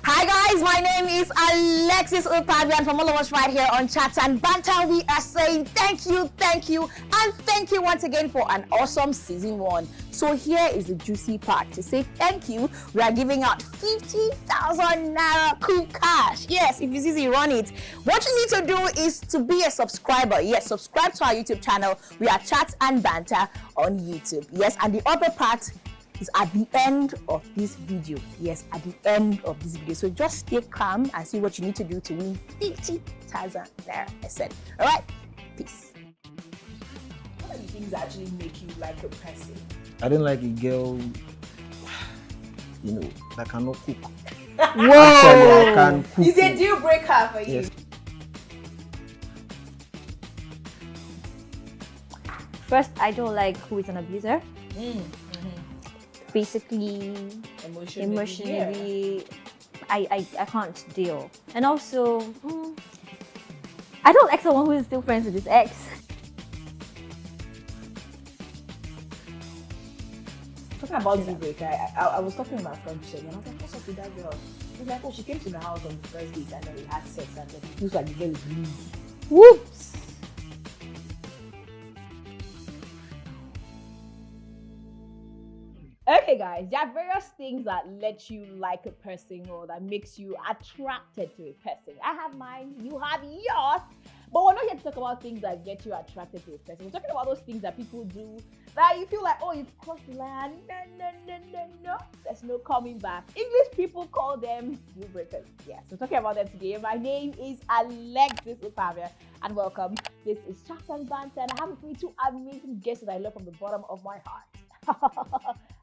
Hi guys, my name is Alexis Upabian from all of us right here on Chats and Banter. We are saying thank you, and thank you once again for an awesome season 1. So here is the juicy part. To say thank you, we are giving out 50,000 Naira cool cash. Yes, if you see run it. What you need to do is to be a subscriber. Yes, subscribe to our YouTube channel. We are Chats and Banter on YouTube. Yes, and the other part is at the end of this video. Yes, at the end of this video. So just stay calm and see what you need to do to win 50,000 Naira. I said, all right, peace. What are the things that actually make you like a person? I don't like a girl, that cannot cook. Whoa! Can cook. Is it a deal breaker for you? Yes. First, I don't like who is an abuser. Basically, emotionally, I can't deal. And also, I don't like someone who is still friends with his ex. Talking about deal breaker, I was talking to my friend today, and I was like, what's up with that girl? She was like, oh, she came to the house on the first date and then we had sex, and then it feels like the girl is loose. Whoops! Okay guys, there are various things that let you like a person or that makes you attracted to a person. I have mine, you have yours, but we're not here to talk about things that get you attracted to a person. We're talking about those things that people do that you feel like, oh, you've crossed the line. No, there's no coming back. English people call them deal breakers. Yes, we're talking about them today. My name is Alexis Upavia and welcome. This is Chats and Banter, and I have with me two amazing guests that I love from the bottom of my heart.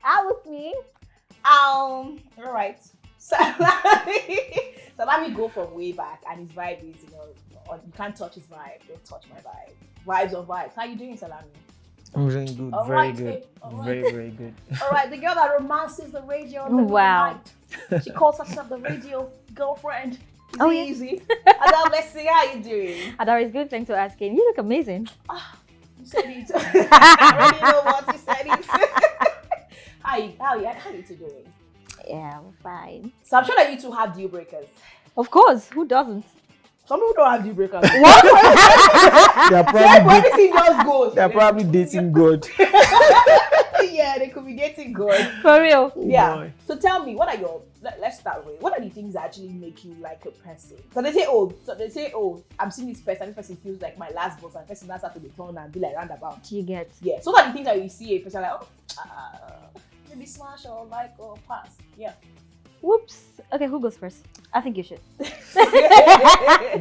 Out with me. All right. So let me go from way back, and his vibe is, you can't touch his vibe. Don't touch my vibe. Vibes on vibes. How you doing, Salami? I'm doing good. All very right, good. all right. Very good. All right, the girl that romances the radio on the Wow. night. She calls herself the radio girlfriend. Oh, yeah. Easy. Adele, let's see how you doing. Adara is good, thanks for asking. You look amazing. You said it. I already know what you said it. How you two doing? Yeah, I'm fine. So I'm sure that you two have deal breakers. Of course, who doesn't? Some people don't have deal breakers. What? They're When probably, anything just goes. they're probably dating God. Yeah, they could be getting good. For real? Yeah. boy. So tell me, let's start with, what are the things that actually make you like a person? So they say, oh, I'm seeing this person feels like my last boss, and the person that's have to be turned and be like roundabout. You get. Yeah. So what are the things that you see a person like, maybe smash or like or pass? Yeah. Whoops. Okay, who goes first? I think you should.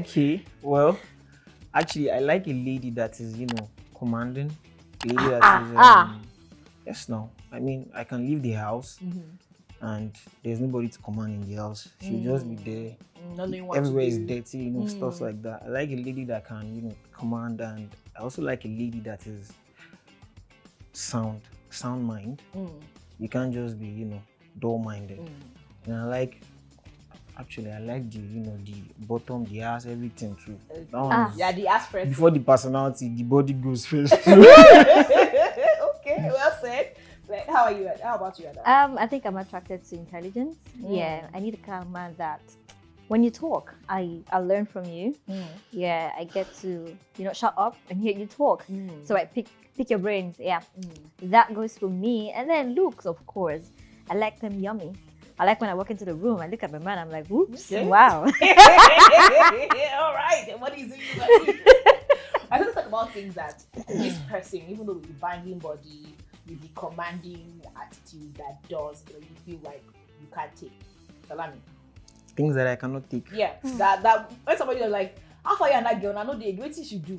Okay, well, actually, I like a lady that is, commanding. A lady that is, yes, no. I mean, I can leave the house and there's nobody to command in the house. She'll just be there. Everywhere is dirty, stuff like that. I like a lady that can, command, and I also like a lady that is sound mind. You can't just be, dull-minded. And I like the bottom, the ass, everything too. That one is- Yeah, the ass person. before the personality, the body goes first. Okay, well said. Like, how are you? How about you, Ada? I think I'm attracted to intelligence. Yeah, I need a kind of man that when you talk, I learn from you. Yeah, I get to, shut up and hear you talk. So I pick your brains. Yeah, that goes for me. And then looks, of course. I like them yummy. I like when I walk into the room, I look at my man, I'm like, whoops, Okay. wow. All right. What is it? I want to talk about things that this person, even though with the banging body, with the commanding attitude, that does, you feel like you can't take. Salami. Things that I cannot take. Yeah. That when somebody is like, how far you and that girl? I know the great thing you do.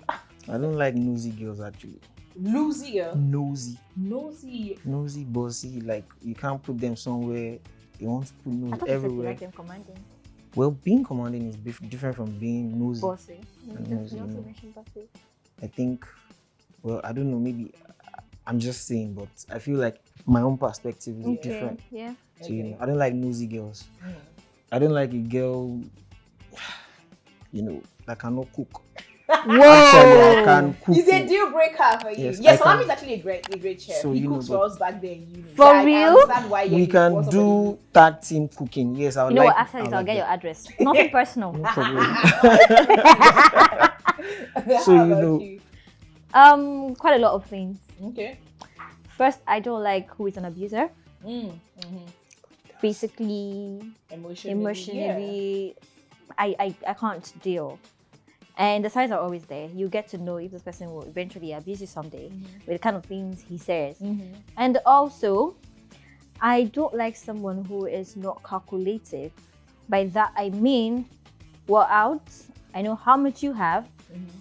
I don't like nosy girls actually. Nosy girl. Nosy, bossy. Like you can't put them somewhere. You want to put I nose thought you said you everywhere. like them commanding. Well, being commanding is different from being nosy. Bossy. And You nosy, also mentioned bossy. I think, well, I don't know. Maybe I'm just saying, but I feel like my own perspective is different. Yeah. So I don't like nosy girls. I don't like a girl, that cannot cook. Actually, I can cook. It's a deal breaker for you. Yes, Yes, I Salami can. is actually a great chef. So, He you know, cooks for us back then. You know. For So I real? understand why We you can want do tag team cooking. Yes, I would You know like. what? After this, I would I'll like get your that. address. Nothing personal. No problem. somebody. So, How you about know- you? Quite a lot of things. Okay. First, I don't like who is an abuser. Mm-hmm. Basically, emotionally, I can't deal. And the signs are always there. You get to know if this person will eventually abuse you someday with the kind of things he says. And also, I don't like someone who is not calculative. By that, I mean, we're out. I know how much you have.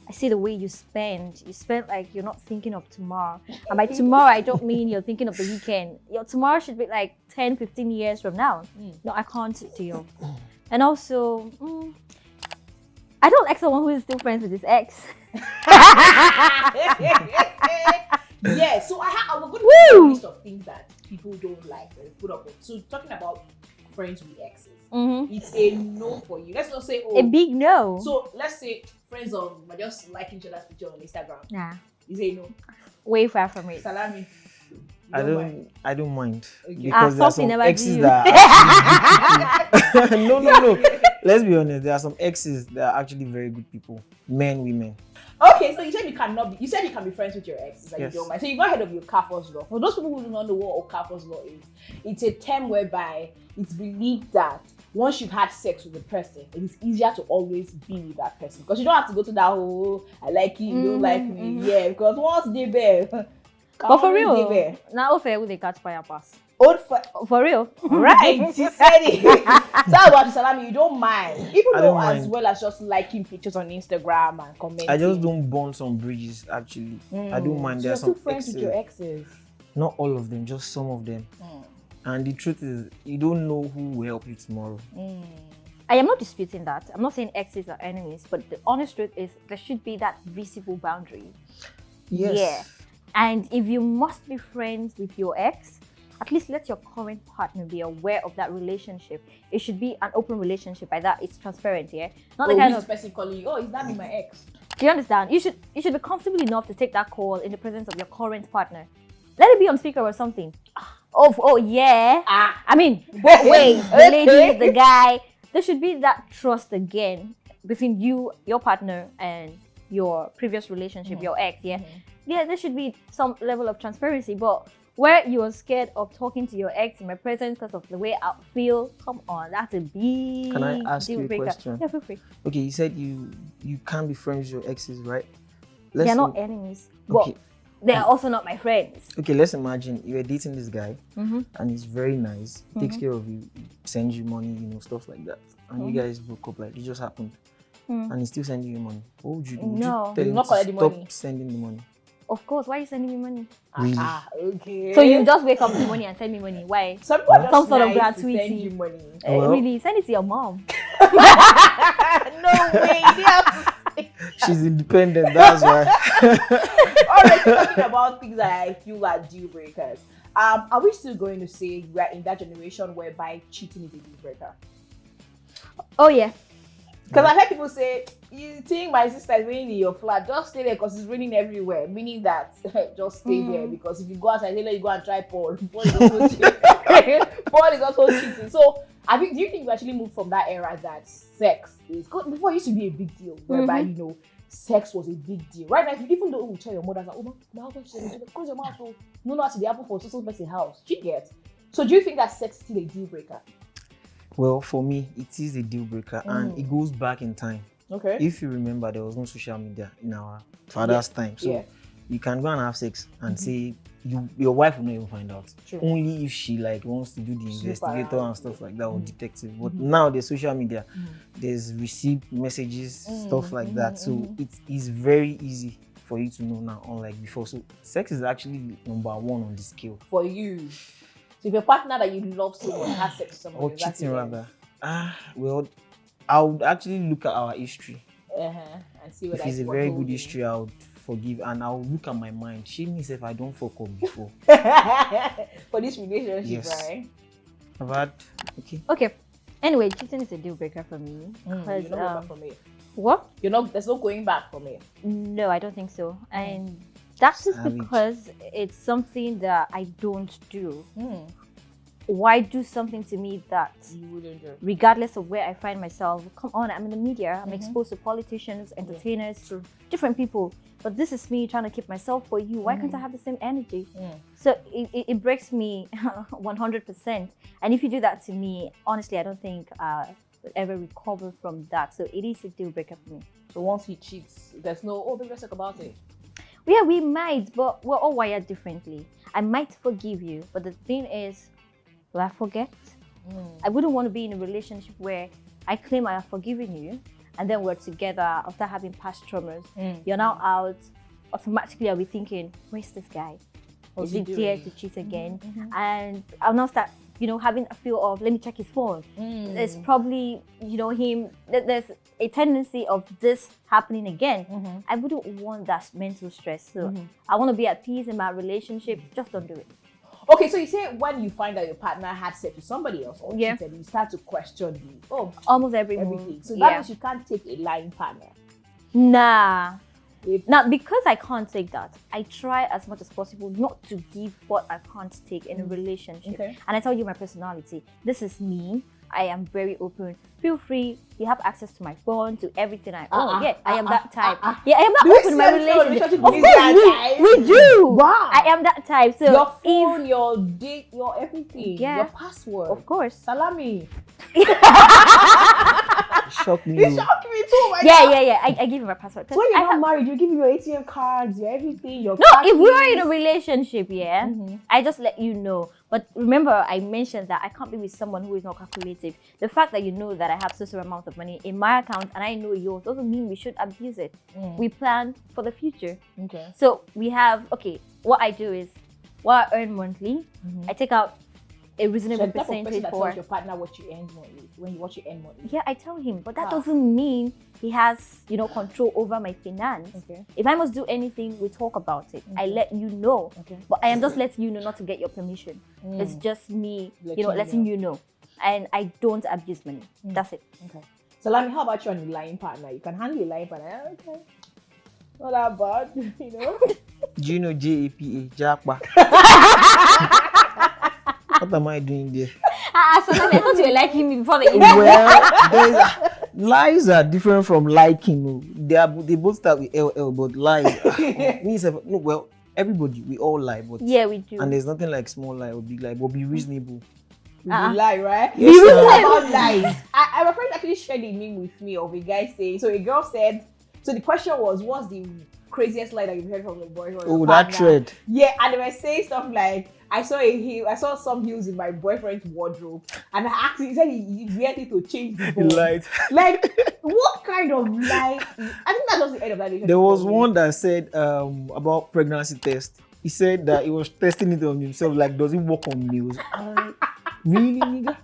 I see the way you spend. You spend like you're not thinking of tomorrow. And by tomorrow, I don't mean you're thinking of the weekend. Your tomorrow should be like 10, 15 years from now. No, I can't deal. And also, I don't like someone who is still friends with his ex. Yeah, so I was going to put a list of things that people don't like. Put up. So talking about friends with exes, it's a no for you. Let's not say A big no. So let's say friends we're just liking each other's picture on Instagram. Nah, You say no. way far from it. Salami. I mind. don't mind Okay. because there are something some never exes do. that are actually good people. No. Let's be honest. There are some exes that are actually very good people. Men, women. Okay, so you said you cannot be. You said you can be friends with your exes, like Yes. you don't mind. So you go ahead of your Okafor's law. For those people who do not know what Okafor's law is, it's a term whereby it's believed that once you've had sex with a person, it is easier to always be with that person because you don't have to go to that whole I like you, you don't like me. Yeah, because once they bear. But for real, now fair with the catch fire pass. Old For real. right, you said it. So about Salami, you don't mind, even I though don't as mind. well as just liking pictures on Instagram and commenting. I just don't burn some bridges. Actually, I don't mind. So There you're are some still friends with your exes. Not all of them, just some of them. And the truth is, you don't know who will help you tomorrow. I am not disputing that. I'm not saying exes are enemies, but the honest truth is there should be that visible boundary. Yes. Yeah. And if you must be friends with your ex, at least let your current partner be aware of that relationship. It should be an open relationship. By that, it's transparent, yeah? Not the kind of specifically, is that be my ex? Do you understand? You should be comfortable enough to take that call in the presence of your current partner. Let it be on speaker or something. Oh yeah. I mean, both ways. The lady, the guy. There should be that trust again between you, your partner, and your previous relationship, your ex. Yeah. Yeah, there should be some level of transparency. But where you are scared of talking to your ex in my presence because of the way I feel, come on, that's a big Can I ask deal you a breaker. question? Yeah, feel free. Okay, you said you can't be friends with your exes, right? They're not enemies, but Okay. they are also not my friends. Okay, let's imagine you were dating this guy and he's very nice, takes care of you, sends you money, stuff like that. And you guys broke up, like it just happened. And he's still sending you money. What would you do? Would No. you tell him Not to collect the stop money. sending the money? Of course, why are you sending me money? Really? Okay. So you just wake up in the morning and send me money. Why? some people are just some sort of nice to gratuity. send you money. Well- Really? Send it to your mom. No way. They have to say. She's independent, that's why. All right, talking about things that I feel are deal breakers. Are we still going to say we're in that generation whereby cheating is a deal breaker? Oh yeah. Because I've heard people say, you think my sister is raining in your flat, just stay there because it's raining everywhere. Meaning that just stay there because if you go outside, you go and try Paul. Paul is also cheating. Paul is also cheating. So do you think we actually moved from that era that sex is good? Before it used to be a big deal, whereby sex was a big deal. Right now, even though you tell your mother, oh, my husband close your mouth, so no, no, actually happen for social person house. She gets. So do you think that sex is still a deal breaker? Well, for me, it is a deal breaker and it goes back in time. Okay. If you remember, there was no social media in our father's time. So you can go and have sex and say your wife will not even find out. True. Only if she wants to do the investigator around. and stuff like that or detective. But now there's social media, there's received messages, stuff like that. So it is very easy for you to know now, unlike before. So sex is actually number one on the scale. For you. So if your partner that you love so much has sex with someone, Or cheating rather. Well, I would actually look at our history. And see whether If it's a what very told good you. history, I would forgive and I would look at my mind. Shame me if I don't fuck up before. For this relationship, Yes. right? I've had Okay. Anyway, cheating is a deal breaker for me. Because You're not going back for me. what? There's no going back for me. No, I don't think so. And that is Savage. because it's something that I don't do. Why do something to me that, You wouldn't do. regardless of where I find myself, come on, I'm in the media, I'm exposed to politicians, entertainers, to different people. But this is me trying to keep myself for you. Why can't I have the same energy? So it breaks me 100%. And if you do that to me, honestly, I don't think I will ever recover from that. So it is a deal breaker for me. So once he cheats, there's no, oh, baby, let's talk about it. Yeah, we might, but we're all wired differently. I might forgive you, but the thing is, will I forget? I wouldn't want to be in a relationship where I claim I have forgiven you, and then we're together after having past traumas. You're now out. Automatically, I'll be thinking, where's this guy? Is he dare to cheat again? And I'll now start, having a feel of, let me check his phone. There's probably, him. There's a tendency of this happening again. I wouldn't want that mental stress. So I want to be at peace in my relationship. Just don't do it. Okay, so you say when you find out your partner had sex with somebody else or cheated, you start to question Almost every everything. move. So that means you can't take a lying partner. Nah. Now, because I can't take that, I try as much as possible not to give what I can't take in a relationship. Okay. And I tell you my personality. This is me. I am very open. Feel free. You have access to my phone, to everything I own. I am that type. Yeah, I am that open in my relationship. Of course, we do. Wow. I am that type. So Your phone, your date, your everything, your password. Of course. Salami. Shocked me. It shocked me too. My Yeah. I give you my password. So when you're not married, you give me your ATM cards, your everything, your No, if we are in a relationship, I just let you know. But remember, I mentioned that I can't be with someone who is not calculative. The fact that you know that I have such an amount of money in my account and I know yours doesn't mean we should abuse it. We plan for the future. Okay. So we have, what I do is, what I earn monthly, I take out a reasonable So percentage that for tells your partner what you earn monthly. What you earn monthly. Yeah, I tell him, but that doesn't mean he has, control over my finance. Okay. If I must do anything, we talk about it. I let you know. Okay. But I am just letting you know not to get your permission. It's just me, letting you know. And I don't abuse money. That's it. Okay. So Lami, how about you on a lying partner? You can handle a lying partner. Okay. Not that bad, Do you know JAPA? Jakpa. What am I doing there? So now I thought you were liking me before the interview. Well, lies are different from liking. They both start with LL, but lies. Everybody, we all lie, but yeah, we do. and there's nothing like small lie or big lie, but be reasonable. You lie, right? Yes, You sir. about lies. I have a friend actually shared a meme with me of a guy saying, so a girl said, so the question was, what's the craziest lie that you've heard from your boyfriend? Oh, that thread. Yeah, and they were saying stuff like, I saw some heels in my boyfriend's wardrobe, and I asked him, he said he wear it to change the ball. Light. Like, what kind of lie? I think that was the end of that relationship. There was one that said about pregnancy test. He said that he was testing it on himself, like, does it work on meals? Really, nigga?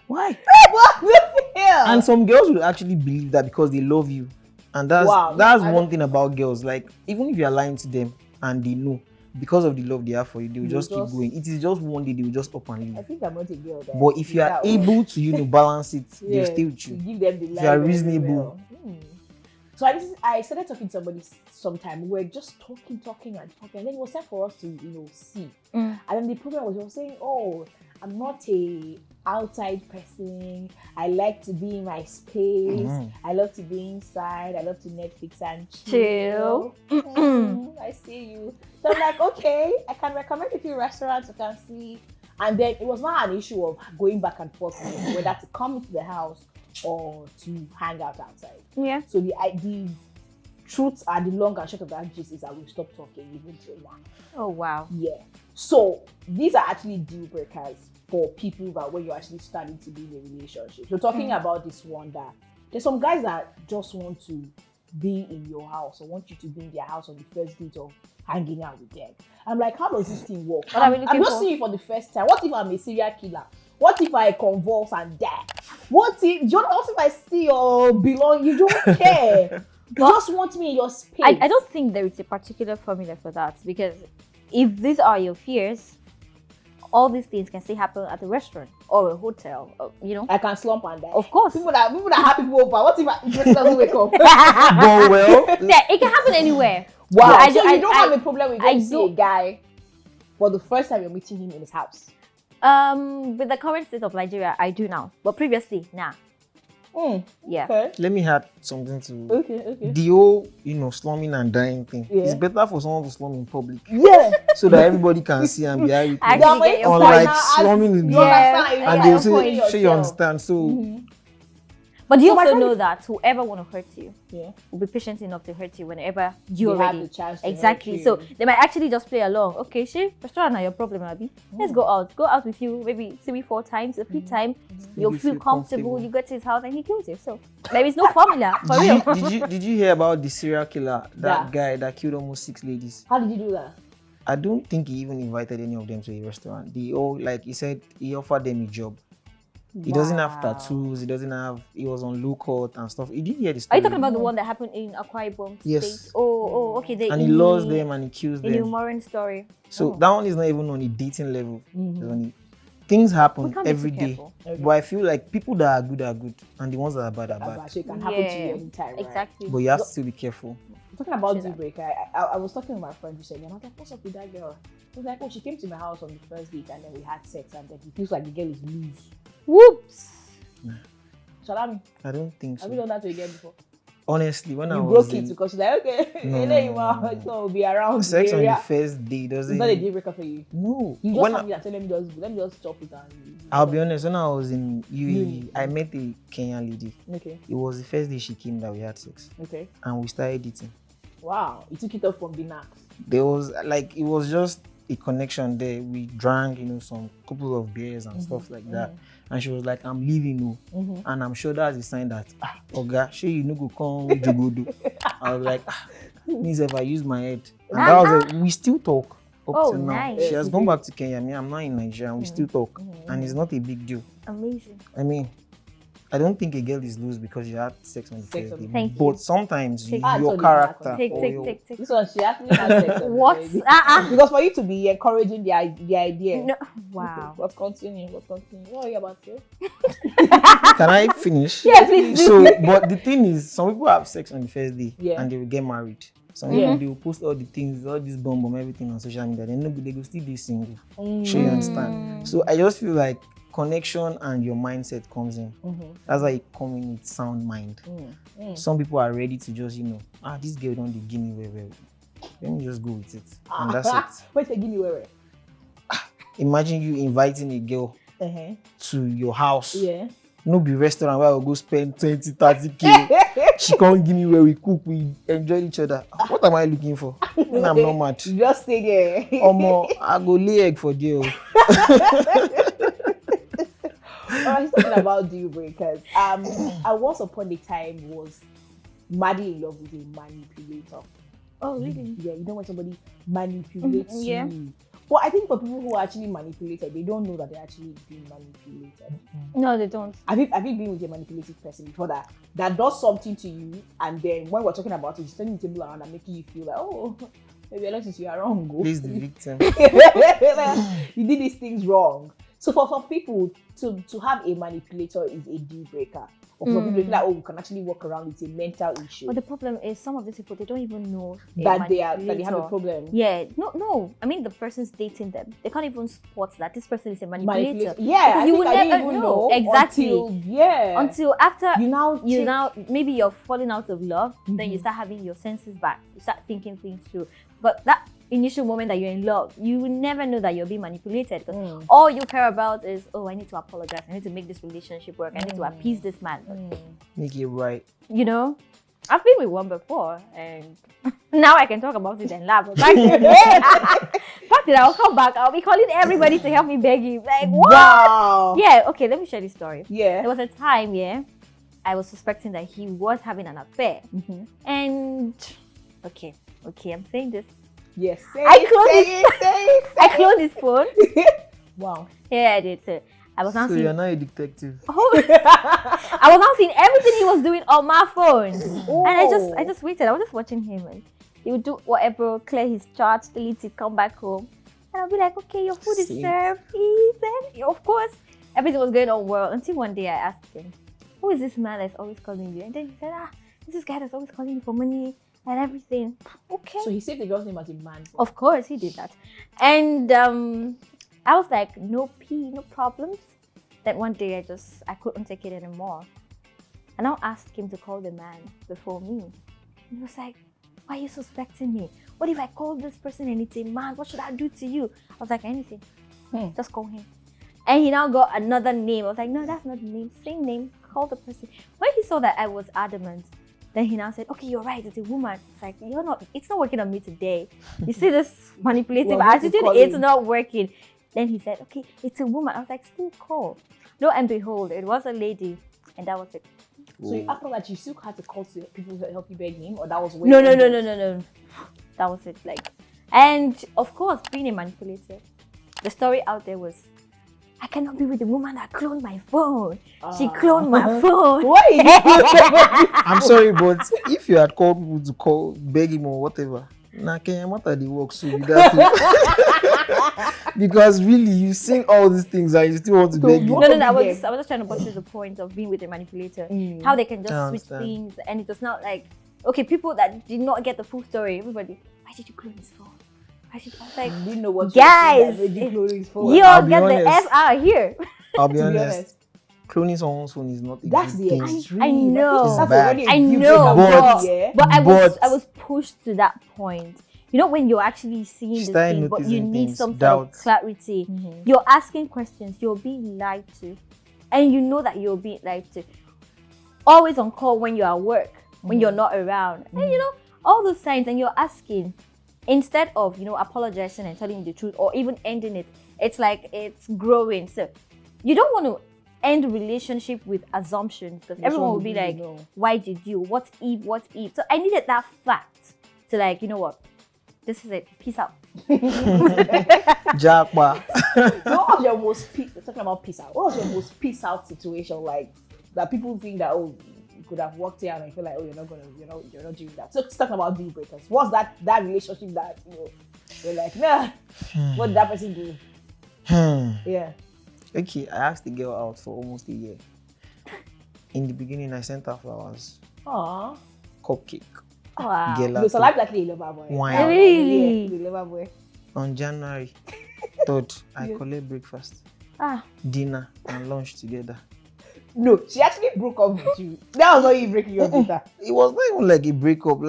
Why? What the hell? And some girls will actually believe that because they love you. And that's one thing about girls. Like, even if you're lying to them and they know, because of the love they have for you, they will just keep going. It is just one day they will just up and leave. I think I'm not a girl there. But if you are able to, balance it, they'll stay with to you. give them the lie. If you are very reasonable. well. So I started talking to somebody sometime. We were just talking, and then it was time for us to, see. And then the program was saying, oh, I'm not a outside person. I like to be in my space. I love to be inside. I love to Netflix and chill. I see you. So I'm like, okay, I can recommend a few restaurants you can see. And then it was not an issue of going back and forth whether to come into the house or to hang out outside. Yeah. So the truth and the long and short of that gist is that we stopped talking even till now. Oh, wow. Yeah. So these are actually deal breakers for people that when you're actually starting to be in a relationship. So talking about this one, that there's some guys that just want to be in your house or want you to be in their house on the first date of hanging out with them. I'm like, how does this thing work? I'm not seeing you for the first time. What if I'm a serial killer? What if I convulse and die? What if I steal or belong? You don't care. You just want me in your space. I don't think there is a particular formula for that, because if these are your fears, all these things can still happen at a restaurant or a hotel, or, you know. I can slump and die. Of course. People that have people over. What if it just doesn't wake up? But well, Yeah, it can happen anywhere. Wow. I So do- you don't have a problem with going to see a do- guy for the first time you're meeting him in his house? With the current state of Nigeria, I do now. But previously, nah. Yeah. Okay. let me add something to Okay. the whole, slumming and dying thing. Yeah. It's better for someone to slum in public Yeah. so that everybody can see and be happy. I Yeah, actually but get your Unlike point. slumming in You the understand? and Yeah, they'll your say, point. sure you understand. So But you So my also friend know is- that whoever want to hurt you Yeah. will be patient enough to hurt you whenever you They have already the chance to exactly. hurt So you. they might actually just play along. Okay, she restaurant are your problem, Abby. Let's go out. Go out with you maybe 3-4 times. The fifth time, you'll You feel feel comfortable. comfortable. You get to his house and he kills you. So there is no formula for real. did you hear about the serial killer, that Yeah. guy that killed almost 6 ladies? How did you do that? I don't think he even invited any of them to a restaurant. They all, like he said, he offered them a job. He doesn't have Wow. tattoos. He was on low court and stuff. He didn't hear the Are story. you talking about the one that happened in Akwa Ibom Yes. State? Oh, okay. And he lost them and he kills In the them. Moran story. So that one is not even on a dating level. Mhm. It's on things We happen can't be every too day. careful. Okay. But I feel like people that are good, and the ones that are bad are bad. So it can happen to you Yeah, anytime. Right? exactly. But you have to still be careful. Talking about Say deal that. breaker, I was talking to my friend recently, and I was like, "What's up with that girl?" She was like, "Oh, she came to my house on the first date, and then we had sex, and then he feels like the girl is loose." Whoops. Shalami, I don't think have you so. done that to a girl before? Honestly, when I You was broke it in because she's like, "Okay, No, it's gonna be around sex the on the area." first day It's doesn't. not a deal breaker for you. No. You just When have me that say, let me just chop it and. I'll be honest, when I was in UAE, Uni. I met a Kenyan lady. Okay. It was the first day she came that we had sex, Okay. and we started eating. Wow, you took it up from the knacks. There was it was just a connection there. We drank, some couple of beers and stuff like that. And she was like, "I'm leaving you," and I'm sure that's a sign that Oga, sure you no go come Jogodo. I was like, means if I use my head, and that was it. We still talk up Oh, till now. nice. She has gone back to Kenya. Me, I'm not in Nigeria, and we still talk, and it's not a big deal. Amazing. I mean, I don't think a girl is loose because you had sex on the Sex first on day. the- Thank you. But sometimes Take- Ah, your so character Take, or take, your, take, take. This one, she actually has sex. on the What? baby. Uh-uh. Because for you to be encouraging the idea. No. Wow. Let's continue. What are you about to say? Can I finish? Yeah, please do. So, but the thing is, some people have sex on the first day Yeah. and they will get married. Some Yeah. people they will post all the things, all this bomb, everything on social media. They go still be single. Sure, you understand? So I just feel like connection and your mindset comes in. That's why you come in with sound mind. Some people are ready to just, this girl don't dey give me well. Let me just go with it. And that's it. Wait, give me where? Imagine you inviting a girl to your house. Yeah. No be restaurant where I will go spend 20-30K. She can't give me where we cook, we enjoy each other. What am I looking for? When I'm not mad. You just stay there. Omo, I go lay egg for you. Alright, talking about deal breakers. I once upon a time was madly in love with a manipulator. Oh, really? Yeah, you know when somebody manipulates Yeah. you. But I think for people who are actually manipulated, they don't know that they're actually being manipulated. No, they don't. Have you been with a manipulative person before that does something to you, and then when we're talking about it, she's turning the table around and making you feel like, oh, maybe Alexis, you are wrong. Go. Please the victim. You did these things wrong. So for some people, to have a manipulator is a deal breaker. Or for people to feel like, oh, we can actually walk around, it's a mental issue. But the problem is some of these people, they don't even know that they have a manipulator. problem. Yeah, no. I mean, the person's dating them. They can't even spot that this person is a manipulator. Yeah, Because I didn't even know exactly until after you now maybe you're falling out of love, then you start having your senses back. You start thinking things through. But that initial moment that you're in love, you will never know that you're being manipulated because all you care about is, oh, I need to apologize. I need to make this relationship work. I need to appease this man. Make it right. You know, I've been with one before, and now I can talk about it and laugh. But back then, back then I'll come back. I'll be calling everybody to help me beg him. Like, what? Wow. Yeah, okay, let me share this story. Yeah. There was a time, I was suspecting that he was having an affair. And, okay, I'm saying this. Yes. I closed his phone. Wow. Yeah, I did. So I was not So seeing. you're not a detective. I was not seeing everything he was doing on my phone, Oh. and I just waited. I was just watching him, and he would do whatever, clear his charts, delete it, come back home, And I'll be like, okay, your food is Same. served, please. And of course, everything was going on well until one day I asked him, who is this man that's always calling you? And then he said, this is guy that's always calling me for money and everything. Okay. So he saved the girl's name as a man. Of course, he did that. And I was like, no problems. Then one day I couldn't take it anymore. And I asked him to call the man before me. And he was like, why are you suspecting me? What if I call this person and it's a man? What should I do to you? I was like, anything. Just call him. And he now got another name. I was like, no, that's not the name. Same name. Call the person. When he saw that I was adamant, then he now said, okay, you're right, it's a woman. It's like, it's not working on me today. You see this manipulative attitude? It's not working. Then he said, okay, it's a woman. I was like, still call. Lo and behold, it was a lady. And that was it. So after that, you still had to call to people to help you beg him? Or that was No. That was it. And of course, being a manipulator, the story out there was, I cannot be with the woman that cloned my phone. She cloned my phone. Why? I'm sorry, but if you had called people to beg him or whatever, what are the work so with that? Because really, you've seen all these things and you still want to beg him. No. I was just trying to buttress the point of being with a manipulator. How they can just switch things, and it was not like, okay, people that did not get the full story. Everybody, why did you clone his phone? I was like, you know what guys, you all get the F out here. I'll be honest. Cloning someone's phone is not a That's good the thing. extreme. I know. It's bad. I know. But I But- was pushed to that point. You know, when you're actually seeing this Started thing, but you noticing need things, some sort doubt. of clarity. You're asking questions. You're being lied to, and you know that you're being lied to. Always on call when you're at work, when you're not around, and you know all those signs, and you're asking. Instead of, apologizing and telling the truth or even ending it, it's like it's growing. So you don't want to end a relationship with assumptions because everyone will be like, why did you? What if? So I needed that fact to you know what? This is it. Peace out. Jackpot. So what was your most talking about peace out? What was your most peace out situation like that people think that you could have worked here and you feel like you're not doing that. So talking about deal breakers, what's that relationship that you're like, nah, what did that person do? Yeah. Okay, I asked the girl out for almost a year. In the beginning, I sent her flowers, Aww. cupcake, Wow. gelato. So like a lover boy. Wine. Really? Yeah, the lover boy. On January 3rd, I collect breakfast, dinner, and lunch together. No, she actually broke up with you. That was not you breaking up with her. It was not even like a breakup.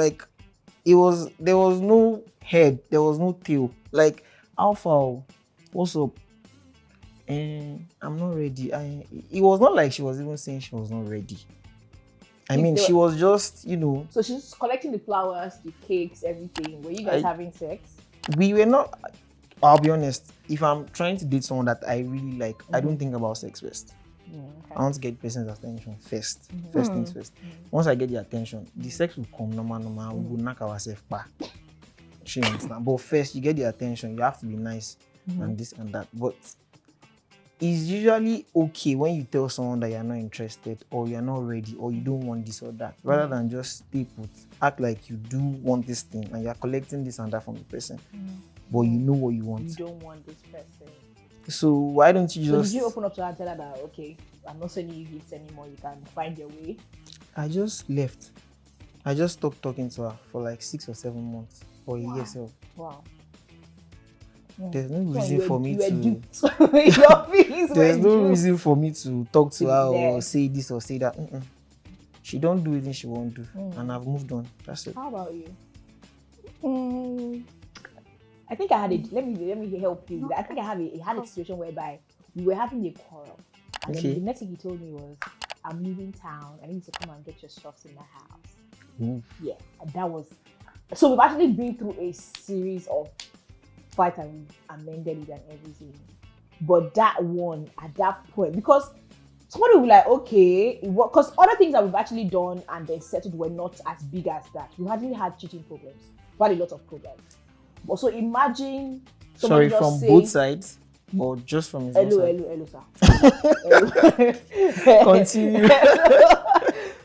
There was no head, there was no tail. Like, Alpha, what's up? I'm not ready. It was not like she was even saying she was not ready. I mean, she was just, So she's collecting the flowers, the cakes, everything. Were you guys having sex? We were not. I'll be honest. If I'm trying to date someone that I really like, I don't think about sex first. Okay. I want to get the person's attention first. First things first. Once I get the attention, the sex will come normal. We will knock ourselves back. She understand. But first, you get the attention. You have to be nice and this and that. But it's usually okay when you tell someone that you're not interested or you're not ready or you don't want this or that, rather than just stay put, act like you do want this thing and you're collecting this and that from the person, but you know what you want. You don't want this person. So why don't you So just... did you open up to her and tell her that, okay, I'm not sending you gifts anymore, you can find your way? I just left. I just stopped talking to her for like 6 or 7 months or a year. So Wow. there's no reason for me to... Your feelings There's were no duped. reason for me to talk to her Yeah. or say this or say that. She don't do anything she won't do, and I've moved on. That's it. How about you? I think I had it. Let me help you. I think I had a situation whereby we were having a quarrel, and then the next thing he told me was, "I'm leaving town. I need to come and get your stuff in my house." Yeah, and that was. So we've actually been through a series of fights and we've amended it and everything. But that one at that point, because somebody will be like, okay, because other things that we've actually done and then settled were not as big as that. We hadn't had cheating problems. We had a lot of problems. But so imagine Sorry, just from saying, both sides or just from his own side? Hello, sir. Continue.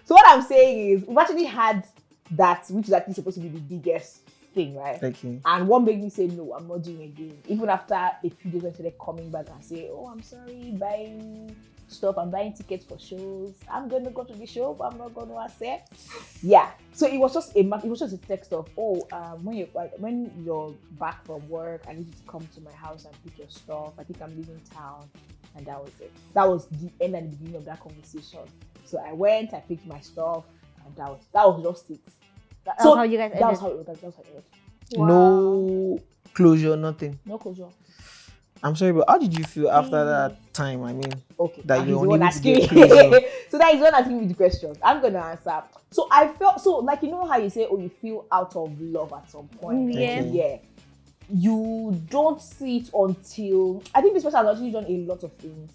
So what I'm saying is, we've actually had that, which is actually supposed to be the biggest thing, right? Okay. And what made me say no, I'm not doing it again. Even after a few days, I started coming back and say, oh, I'm sorry, buying stuff. I'm buying tickets for shows. I'm gonna go to the show, but I'm not gonna accept. Yeah. So it was just a text of, oh, when you're back from work, I need you to come to my house and pick your stuff. I think I'm leaving town, and that was it. That was the end and the beginning of that conversation. So I went, I picked my stuff, and that was just it. That's how you guys ended. That was how it ended. Wow. No closure, nothing. No closure. I'm sorry, but how did you feel after that time? I mean, Okay, that you he's the one unable to asking get me. closure. So that is one asking me the questions. I'm gonna answer. So I felt so like, you know how you say, oh, you feel out of love at some point. Yeah. Okay. Yeah. You don't see it until I think this person has actually done a lot of things.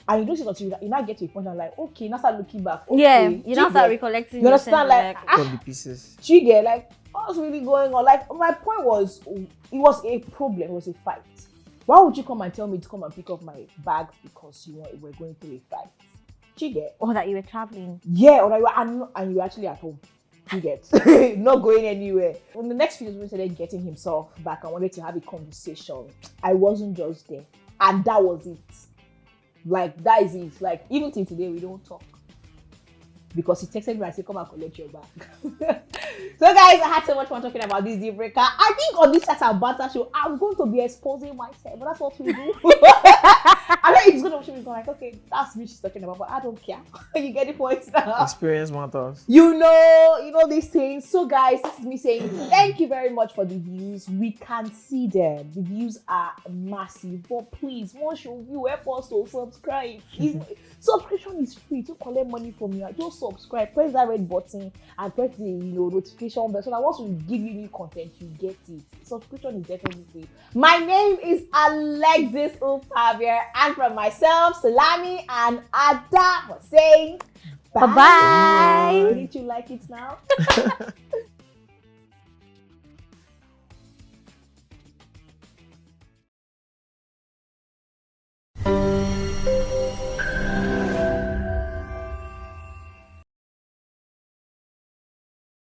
And you don't see it until you now get to a point and like, okay, now start looking back. Okay, Yeah, you now start recollecting. You understand? Like, Cut the pieces. she get like, what's really going on? Like, my point was, it was a problem, it was a fight. Why would you come and tell me to come and pick up my bags because you were going through a fight? She get. or that you were traveling. Yeah, or that and you're actually at home. You get. Not going anywhere. In the next few days, we started getting himself back and wanted to have a conversation. I wasn't just there. And that was it. Like, that is it. Like, even till today, we don't talk. Because he texted me and said, come and collect your bag. So guys, I had so much fun talking about this deal breaker. I think on this chat and banter show, I'm going to be exposing myself, but that's what we do. I know it's going to show me like, okay, that's me she's talking about, but I don't care. You get the point now. Experience matters. You know these things. So guys, this is me saying thank you very much for the views. We can see them. The views are massive, but please, once you view, help us to subscribe. Subscription is free. To collect money from you, just subscribe, press that red button and press the notification bell so that once we give you new content, you get it. Subscription is definitely free. My name is Alexis Upavia, and from myself, Salami and Ada was saying Bye-bye. Did you like it now?